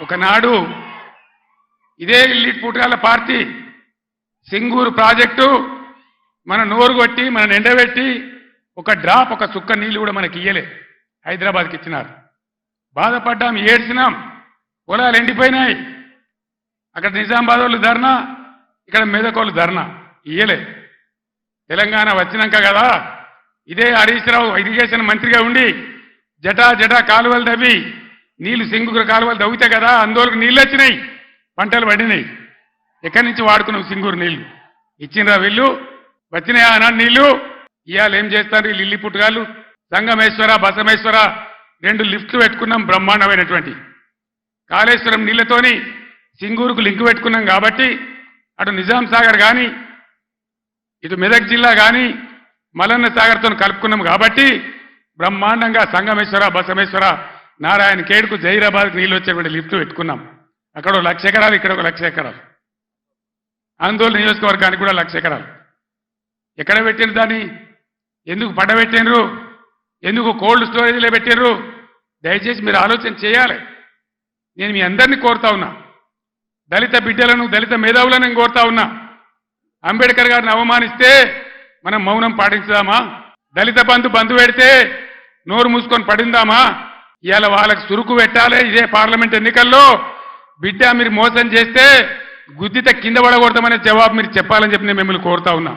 ఒకనాడు ఇదే lead పుట్టాల party Singur project మన నోరు కొట్టి మన ఎండబెట్టి ఒక డ్రాప్ ఒక చుక్క నీళ్లు కూడా మనకి ఇయ్యలే హైదరాబాద్కి ఇచ్చినారు. బాధపడ్డాం, ఏడ్చినాం, పొలాలు ఎండిపోయినాయి. అక్కడ నిజామాబాద్ వాళ్ళు ధర్నా, ఇక్కడ మెదకోళ్ళు ధర్నా, ఇయ్యలే. తెలంగాణ వచ్చినాక కదా ఇదే హరీష్ రావు ఇరిగేషన్ మంత్రిగా ఉండి జటా జటా కాలువలు తవ్వి నీళ్లు సింగూరు కాలువలు తవ్వితే కదా అందులోకి నీళ్ళు వచ్చినాయి, పంటలు పడినాయి. ఎక్కడి నుంచి వాడుకున్నాం సింగూరు నీళ్లు? ఇచ్చినరా వీళ్ళు? వచ్చినాయా అన్నాడు నీళ్లు? ఇవాళ ఏం చేస్తారు వీళ్ళు? ఇల్లి పుట్టుగాళ్ళు సంగమేశ్వర బసమేశ్వర 2 లిఫ్ట్లు పెట్టుకున్నాం, బ్రహ్మాండమైనటువంటి. కాళేశ్వరం నీళ్లతోని సింగూరుకు లింక్ పెట్టుకున్నాం కాబట్టి అటు నిజాం సాగర్ కానీ ఇటు మెదక్ జిల్లా కానీ మలన్న సాగర్తో కలుపుకున్నాం కాబట్టి బ్రహ్మాండంగా సంగమేశ్వర బసమేశ్వర నారాయణ ఖేడ్కు జైరాబాద్కు నీళ్ళు వచ్చేటువంటి లిఫ్ట్ పెట్టుకున్నాం. అక్కడ 1,00,000 ఎకరాలు, ఇక్కడ 1,00,000 ఎకరాలు. ఆందోళన నియోజకవర్గానికి కూడా 1,00,000 ఎకరాలు. ఎక్కడ పెట్టిన దాన్ని? ఎందుకు పడబెట్టినరు? ఎందుకు కోల్డ్ స్టోరేజ్లో పెట్టినరు? దయచేసి మీరు ఆలోచన చేయాలి. నేను మీ అందరినీ కోరుతా ఉన్నా, దళిత బిడ్డలను దళిత మేధావులను నేను కోరుతా ఉన్నా. అంబేద్కర్ గారిని అవమానిస్తే మనం మౌనం పాటించుదామా? దళిత బంధు పెడితే నోరు మూసుకొని పడిందామా? ఇవాళ వాళ్ళకి సురుకు పెట్టాలి. ఇదే పార్లమెంట్ ఎన్నికల్లో బిడ్డ మీరు మోసం చేస్తే గుద్దితే కింద పడకూడదామనే జవాబు మీరు చెప్పాలని చెప్పి నేను మిమ్మల్ని కోరుతా ఉన్నా.